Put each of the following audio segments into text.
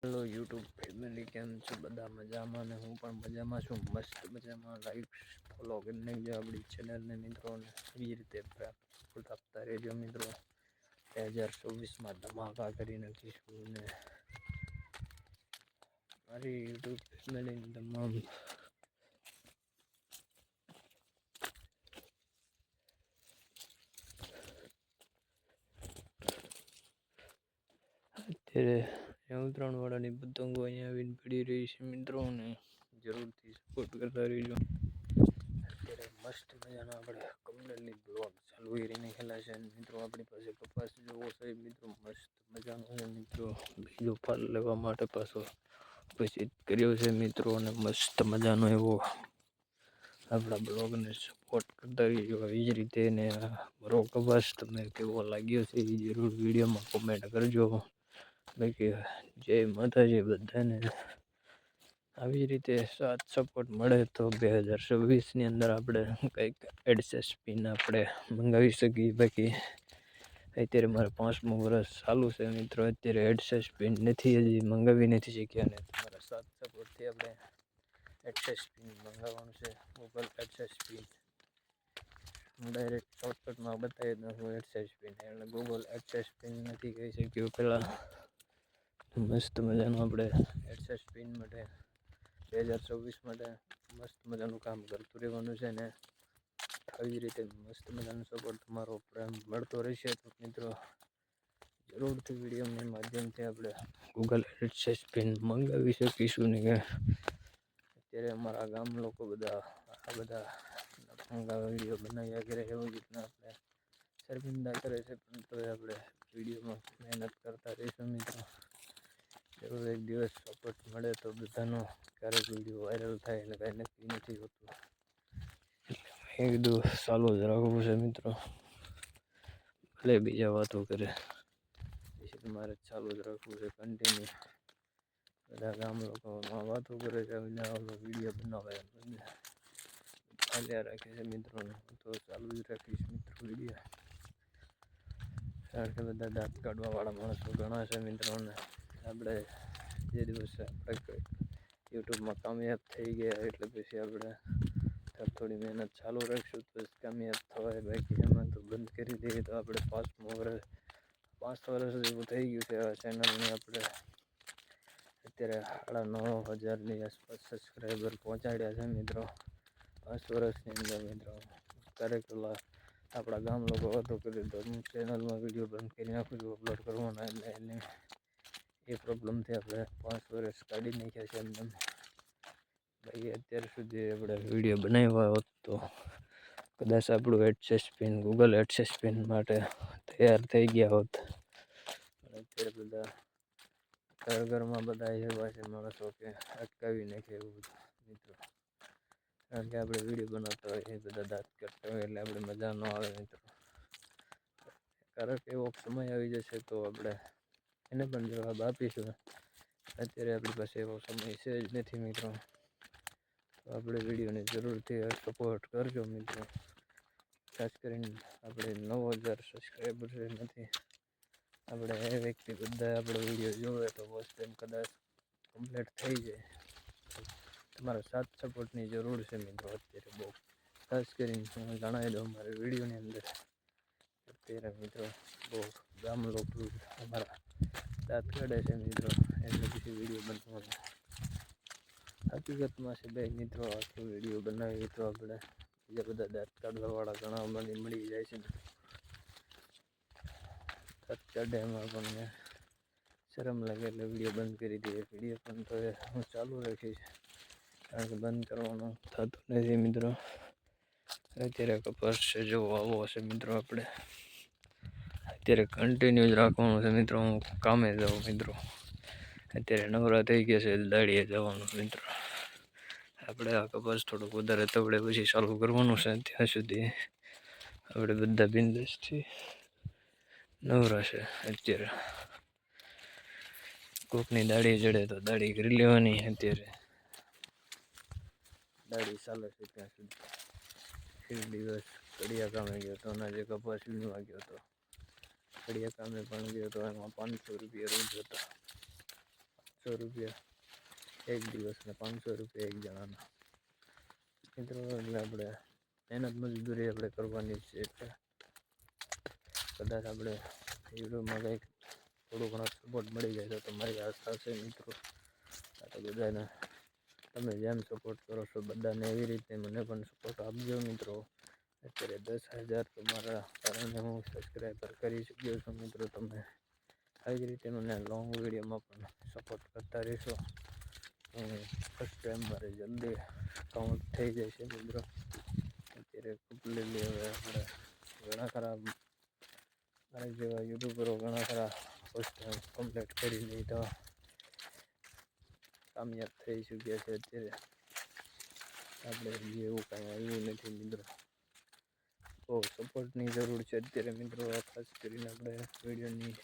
Hello YouTube family, કેમ છો બધા? મજામાં ને હું પણ મજામાં છું, મસ્ત મજામાં. લાઈક ફોલો કરીને જો આપણી ચેનલને મિત્રો, એવી રીતે સપોર્ટ આપતા રહેજો મિત્રો. 2024માં ધમાકા કરી નાખીશું ને મારી યુટ્યુબ ફેમિલીની તમામ અત્યારે ઉત્તરાયણવાળાની પતંગો અહીંયા આવીને પડી રહી છે મિત્રો, ને જરૂરથી સપોર્ટ કરતા રહીજો. અત્યારે મસ્ત મજાનો આપણે કમનલની બ્લોગ ચાલુ કરીને ખેલા છે મિત્રો. આપણી પાસે કપાસ જોવો છે મિત્રો, મસ્ત મજાનો છે મિત્રો. બીજો ફાલ લેવા માટે પાછો પછી કર્યો છે મિત્રો, અને મસ્ત મજાનો એવો આપણા બ્લોગને સપોર્ટ કરતા રહીજો. આવી જ રીતે ને મારો કપાસ તમને કેવો લાગ્યો છે એ જરૂર વિડીયોમાં કોમેન્ટ કરજો. બાકી જય માતાજી બધાને. આવી રીતે સાથ સપોર્ટ મળે તો 2026ની અંદર આપણે કંઈક એડસેસ પિન આપણે મંગાવી શકીએ. બાકી અત્યારે મારે 5મું વર્ષ ચાલુ છે મિત્રો. અત્યારે એડસેસ પિન નથી, હજી મંગાવી નથી શક્યા. અને તમારા સાથ સપોર્ટથી આપણે એડસેસ પિન મંગાવવાનું છે, ગૂગલ એડસેસ પિન. હું ડાયરેક્ટ શોર્ટકટમાં બતાવી દઉં છું એડસેસ પિન, એટલે ગૂગલ એડસેસ પિન નથી કહી શક્યું પહેલાં. મસ્ત મજાનું આપણે એડસેસ પિન માટે 2024 માટે મસ્ત મજાનું કામ કરતું રહેવાનું છે ને આવી રીતે મસ્ત મજાનો સપોર્ટ તમારો પ્રેમ મળતો રહેશે તો મિત્રો જરૂરથી વિડીયોના માધ્યમથી આપણે ગૂગલ એડસેસ પિન મંગાવી શકીશું ને. અત્યારે અમારા ગામ લોકો બધા આ બધા વિડીયો બનાવ્યા કરે એવી રીતના આપણે શર્મિંદા કરે છે, પણ તો આપણે વિડીયોમાં મહેનત કરતા રહીશું મિત્રો. જરૂર એક દિવસ સપોર્ટ મળે તો બધાનો ક્યારેક વિડીયો વાયરલ થાય એટલે કાંઈ નક્કી નથી હોતું. એ કીધું ચાલુ જ રાખવું છે મિત્રો, ભલે બીજા વાતો કરે પછી તમારે ચાલુ જ રાખવું છે કન્ટિન્યુ. બધા ગામ લોકોમાં વાતો કરે છે, વિડીયો બનાવે ચાલ્યા રાખે છે મિત્રો. તો ચાલુ જ રાખીશ મિત્રો વિડીયો, કારણ કે બધા દાંત કાઢવાવાળા માણસો ઘણા છે મિત્રોને. આપણે જે દિવસે આપણે યુટ્યુબમાં કામયાબ થઈ ગયા એટલે પછી આપણે થોડી મહેનત ચાલુ રાખીશું તો કામયાબ થવાય. બાકી એમાં તો બંધ કરી દઈએ તો આપણે 5 વર્ષ જેવું થઈ ગયું છે આ ચેનલને. આપણે અત્યારે 9,500ની આસપાસ સબસ્ક્રાઈબર પહોંચાડ્યા છે મિત્રો 5 વર્ષની અંદર મિત્રો. ક્યારેક આપણા ગામ લોકો વાતો કરી તો ચેનલમાં વિડીયો બંધ કરી નાખું છું અપલોડ કરવાના, એટલે એ પ્રોબ્લેમથી આપણે 5 વર્ષ કાઢી નાખ્યા છે એમને. બાકી અત્યાર સુધી આપણે વિડીયો બનાવ્યા હોત તો કદાચ આપણું એડસેસ પિન ગૂગલ એડસેસ પિન માટે તૈયાર થઈ ગયા હોત. પણ અત્યારે બધા ઘરમાં બધા એવા છે માણસો કે અટકાવી નાખે એવું બધું મિત્રો. કારણ કે આપણે વિડીયો બનાવતા હોય એ બધા દાંત કરતા હોય એટલે આપણે મજા ન આવે મિત્રો. કારણ કે એવો સમય આવી જશે તો આપણે એને પણ જવાબ આપીશું. અત્યારે આપણી પાસે એવો સમય છે જ નથી મિત્રો. તો આપણે વિડીયોને જરૂરથી સપોર્ટ કરજો મિત્રો. ખાસ કરીને આપણે 9,000 સબસ્ક્રાઈબર નથી. આપણે એ વ્યક્તિ બધા આપણો વિડીયો જોવે તો બસ એમ કદાચ કમ્પ્લીટ થઈ જાય. તમારા સાથ સપોર્ટની જરૂર છે મિત્રો અત્યારે બહુ. ખાસ કરીને હું જણાવી દઉં મારા વિડીયોની અંદર અત્યારે મિત્રો બહુ ગામ લોકો અમારા દાંત કાઢે છે મિત્રો, એટલે પછી વિડીયો બનાવવાનો હકીકતમાં છે ભાઈ મિત્રો. આખો વિડીયો બનાવીએ તો આપણે બીજા બધા દાંત કાઢવાવાળા ઘણા મળી જાય છે. દાંત કાઢે એમાં પણ શરમ લાગે એટલે વિડીયો બંધ કરી દઈએ. વિડીયો પણ તો હું ચાલુ રાખીશ, કારણ કે બંધ કરવાનું થતું નથી મિત્રો. અત્યારે કપાસ છે જો આવો હશે મિત્રો. આપણે અત્યારે કન્ટિન્યુ જ રાખવાનું છે મિત્રો. હું કામે જાઉં મિત્રો. અત્યારે નવરા થઈ ગયા છે, દાડીએ જવાનું મિત્રો. આપણે આ કપાસ થોડુંક વધારે તવડે પછી ચાલુ કરવાનું છે. ત્યાં સુધી આપણે બધા બિંદાસથી નવરા છે. અત્યારે કોકની દાડી જડે તો દાડી કરી લેવાની. અત્યારે દાડી ચાલે છે ત્યાં સુધી. એક દિવસ કડિયા કામે ગયો હતો, અને જે કપાસ વીણવા ગયો હતો. કડિયા કામે પણ ગયો હતો, એમાં 500 રૂપિયા રોજ હતા. ₹500 એક દિવસના, 500 રૂપિયા એક જણાના. મિત્રો એટલે આપણે મહેનત મજદૂરી આપણે કરવાની છે. એટલે કદાચ આપણે વિડીયોમાં કંઈક થોડું ઘણો સપોર્ટ મળી જાય તો તમારી આશા છે મિત્રો. તો બધાને તમે જેમ સપોર્ટ કરો છો બધાને એવી રીતે મને પણ સપોર્ટ આપજો મિત્રો. અત્યારે 10,000 તમારા કારણે હું સબસ્ક્રાઈબર કરી શક્યો છું મિત્રો. તમે આવી જ રીતે મને લોંગ વિડીયોમાં પણ સપોર્ટ કરતા રહેશો. ફર્સ્ટ ટાઈમ મારે જલ્દી કાઉન્ટ થઈ જાય છે મિત્રો. અત્યારે કમ્પ્લીટલી હવે આપણે ઘણા ખરા મારા જેવા યુટ્યુબરો ઘણા ખરા ફર્સ્ટ ટાઈમ કમ્પ્લીટ કરી લીધા, કામયાબ થઈ ચૂક્યા છે. અત્યારે આપણે એવું કાંઈ આવ્યું નથી મિત્રો. બહુ સપોર્ટની જરૂર છે અત્યારે મિત્રો. ખાસ કરીને આપણે વિડીયોની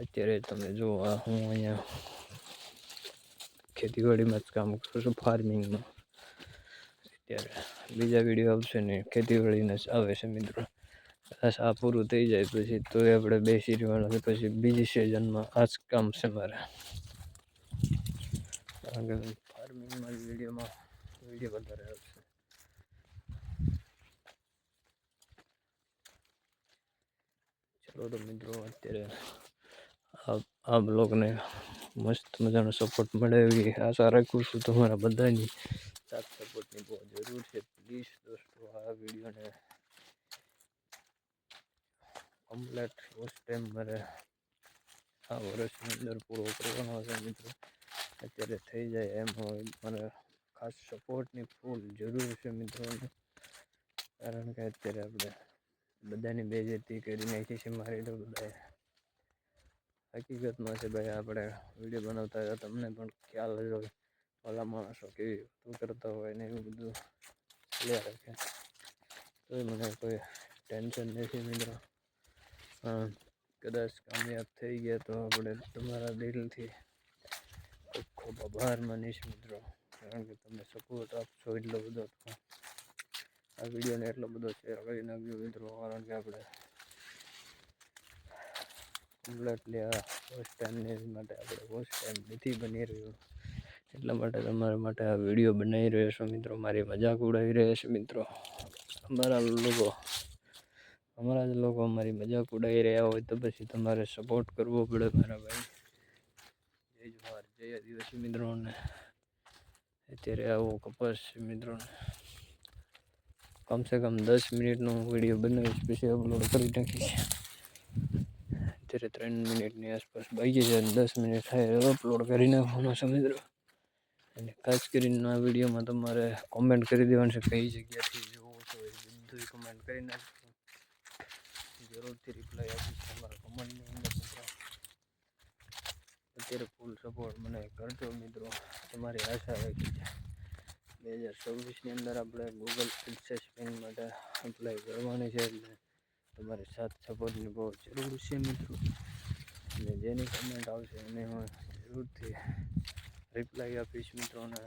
અત્યારે તમે જો હું અહીંયા ખેતીવાડીમાં જ કામ કરું છું, ફાર્મિંગમાં. અત્યારે બીજા વિડીયો આવશે ને ખેતીવાડીના જ આવે છે મિત્રો. કદાચ આ પૂરું થઈ જાય પછી તો આપણે બેસી રહેવાનું છે. પછી બીજી સિઝનમાં આ જ કામ છે મારે. કારણ કે ફાર્મિંગમાં જ વિડીયો વધારે આવશે. ચલો તો મિત્રો અત્યારે આ બ્લોગને મસ્ત મજાનો સપોર્ટ મળે એવી આશા રાખું છું. તમારા બધાની સાથ સપોર્ટની બહુ જરૂર છે. પ્લીઝ દોસ્તો આ વિડીયોને કમ્પ્લેટ ફર્સ્ટ ટાઈમ મારે આ વર્ષની અંદર પૂરો કરવાનો છે મિત્રો. અત્યારે થઈ જાય એમ મને ખાસ સપોર્ટની ફૂલ જરૂર છે મિત્રોને. કારણ કે અત્યારે આપણે બધાની બેઇજ્જતી કરી નાખી છે મારી તો. બધાએ હકીકતમાં છે ભાઈ, આપણે વિડીયો બનાવતા હતા તમને પણ ખ્યાલ જ હોય. ઓલા માણસો કેવી વસ્તુ કરતા હોય ને એવું બધું ચાલ્યા રાખે. તોય મને કોઈ ટેન્શન નથી મિત્રો. કદાચ કામયાબ થઈ ગયા તો આપણે તમારા દિલથી ખૂબ ખૂબ આભાર માનીશ મિત્રો. કારણ કે તમે સપોર્ટ આપશો એટલો બધો તો આ વિડીયોને એટલો બધો શેર કરી નાખજો મિત્રો. કારણ કે આપણે કમ્પ્લેટલી આ ફર્સ્ટ ટાઈમની માટે આપણે ફર્સ્ટ ટાઈમ નથી બની રહ્યું. એટલા માટે તમારા માટે આ વિડીયો બનાવી રહ્યો છું મિત્રો. મારી મજાક ઉડાવી રહ્યા છે મિત્રો. અમારા જ લોકો અમારી મજાક ઉડાવી રહ્યા હોય તો પછી તમારે સપોર્ટ કરવો પડે મારા ભાઈ. જય જવાહર, જય આદિવાસી મિત્રોને. અત્યારે આવો કપાસ મિત્રોને કમસે કમ 10 મિનિટનો વિડીયો બનાવીશ પછી અપલોડ કરી નાખીશ. અત્યારે 3 મિનિટની આસપાસ બાકી છે. 10 મિનિટ થાય અપલોડ કરી નાખવાનો છે મિત્રો. અને ખાસ કરીને આ વિડીયોમાં તમારે કોમેન્ટ કરી દેવાનું છે કઈ જગ્યાથી જોવો છો એ બધું કમેન્ટ કરી નાખજો. જરૂરથી રિપ્લાય આપીશ તમારા કમેન્ટની અંદર મિત્રો. અત્યારે ફૂલ સપોર્ટ મને કરજો મિત્રો. તમારી આશા રાખી છે 2026ની અંદર આપણે ગૂગલ એડસેન્સ પિન માટે અપ્લાય કરવાની છે. એટલે તમારી સાથ સપોર્ટની બહુ જરૂર છે મિત્રો. અને જેની કમેન્ટ આવશે એને હું જરૂરથી રિપ્લાય આપીશ મિત્રોને.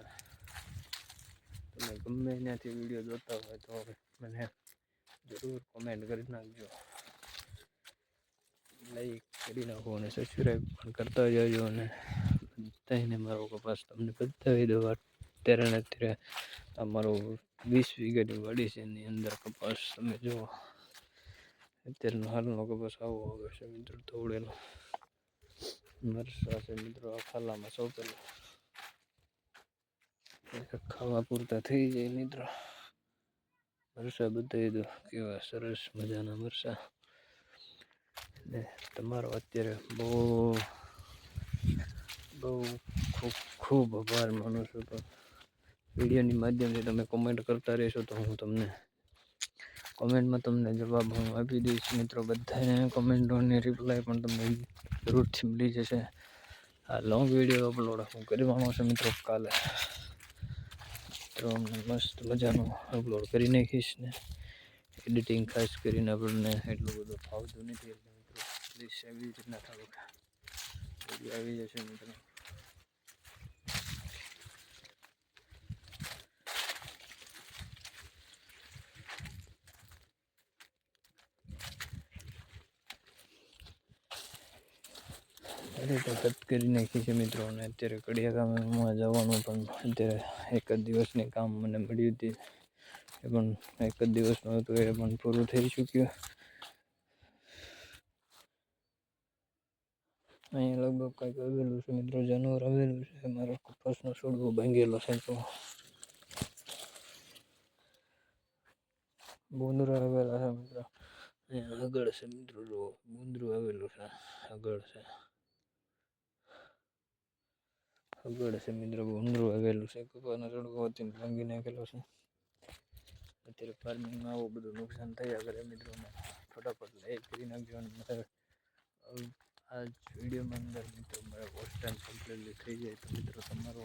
તમે ગમે ત્યાંથી વિડીયો જોતા હોય તો મને જરૂર કોમેન્ટ કરી નાખજો, લાઈક કરી નાખો અને સબસ્ક્રાઈબ પણ કરતા જજો. અને બધાને મારો કપાસ તમને બતાવી દો. અત્યારે ને અત્યારે આ મારો 20 વીઘાની વાડી છે એની અંદર કપાસ તમે જુઓ. અત્યારનો હાલનો કપાસ આવો આવે છે મિત્રો. તોડેલો મરસા છે મિત્રો. આ ખાલામાં સોંપેલો ખાવા પૂરતા થઈ જાય મિત્રો. મરસા બતાવી દો કેવા સરસ મજાના મરસા. ને તમારો અત્યારે બહુ ખૂબ આભાર માનું છું. તો વિડીયોની માધ્યમથી તમે કોમેન્ટ કરતા રહેશો તો હું તમને કોમેન્ટમાં તમને જવાબ હું આપી દઈશ મિત્રો. બધાને કોમેન્ટોની રિપ્લાય પણ તમને જરૂરથી મળી જશે. આ લોંગ વિડીયો અપલોડ હું કરવાનો છું મિત્રો કાલે. તો મસ્ત મજાનું અપલોડ કરી નાખીશ ને એડિટિંગ ખાસ કરીને આપણને એટલું બધું ફાવતું નથી. એટલે મિત્રો પ્લીઝ એવી રીતના થોડુંક વિડીયો આવી જશે મિત્રો. તો કટ કરી નાખી છે મિત્રો. અને અત્યારે કડિયા ગામમાં જવાનું પણ અત્યારે એક જ દિવસની કામ મને મળ્યું હતી, એ પણ એક જ દિવસનું હતું, એ પણ પૂરું થઈ ચૂક્યું. અહીંયા લગભગ કંઈક આવેલું છે મિત્રો, જાનવર આવેલું છે. મારો કપાસનો છોડવો ભાંગેલો છે તો ભૂંદરા આવેલા છે મિત્રો. અહીંયા આગળ છે મિત્રો, જો ભૂંદરું આવેલું છે, આગળ છે, આગળ છે મિત્રો, ભૂંદરું આવેલું છે. કપાસનો છોડવો હતી ભાંગી નાખેલો છે. અત્યારે ફાર્મિંગમાં આવું બધું નુકસાન થયા કરે મિત્રો. ફટાફટ લાઈક કરી નાખજો. અને મારે આ વિડીયોમાં અંદર મિત્રો મારે વોચ ટાઈમ કમ્પ્લીટલી થઈ જાય તો મિત્રો તમારો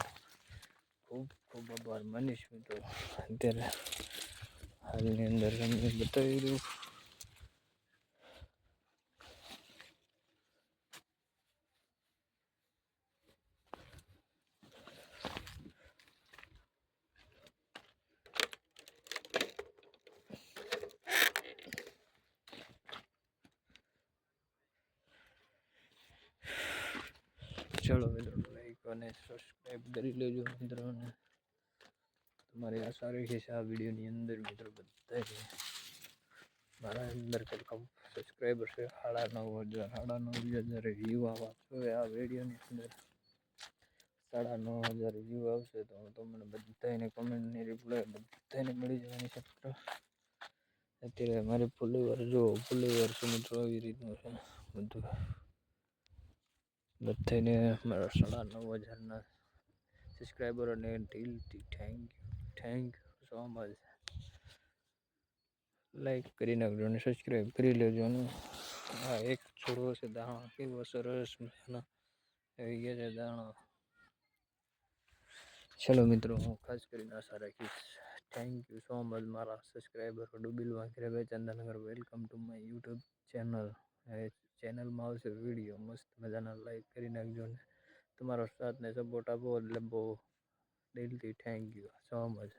ખૂબ ખૂબ આભાર માનીશ મિત્રો. અત્યારે હાલની અંદર તમને બતાવી દઉં. ચલો મિત્રો, લાઈક અને સબસ્ક્રાઈબ કરી લેજો મિત્રોને. તમારી આશા રહી છે આ વિડીયોની અંદર મિત્રો બધા મારા અંદર કંઈક સબસ્ક્રાઈબર છે 9,500, 9,500 વ્યૂ આવવા જોઈએ આ વિડીયોની અંદર. 9,500 વ્યૂ આવશે તો તમને બધાને કમેન્ટની રિપ્લાય બધાને મળી જવાની છે મિત્રો. અત્યારે મારી ફોલોવર જો ફોલોવર છે મિત્રો, આવી રીતનું છે બધું. બધાને મારા 9,500ના સબસ્ક્રાઈબરોને દિલથી thank you so much. Like કરી નાખજો અને સબસ્ક્રાઈબ કરી લેજો. અને આ એક છોડવો છે દાણા, કેવો સરસ મજાના આવી ગયા છે દાણા. ચલો મિત્રો, હું ખાસ કરીને આશા રાખીશ. થેન્ક યુ સો મચ મારા સબસ્ક્રાઈબર ડુબિલ વાંકરેભાઈ Chandnagar. Welcome to my YouTube channel. ચેનલમાં આવશે વિડીયો મસ્ત મજાના, લાઈક કરી નાખજો. ને તમારો સાથ ને સપોર્ટ આપો એટલે બહુ દિલથી થેન્ક યુ સો મચ.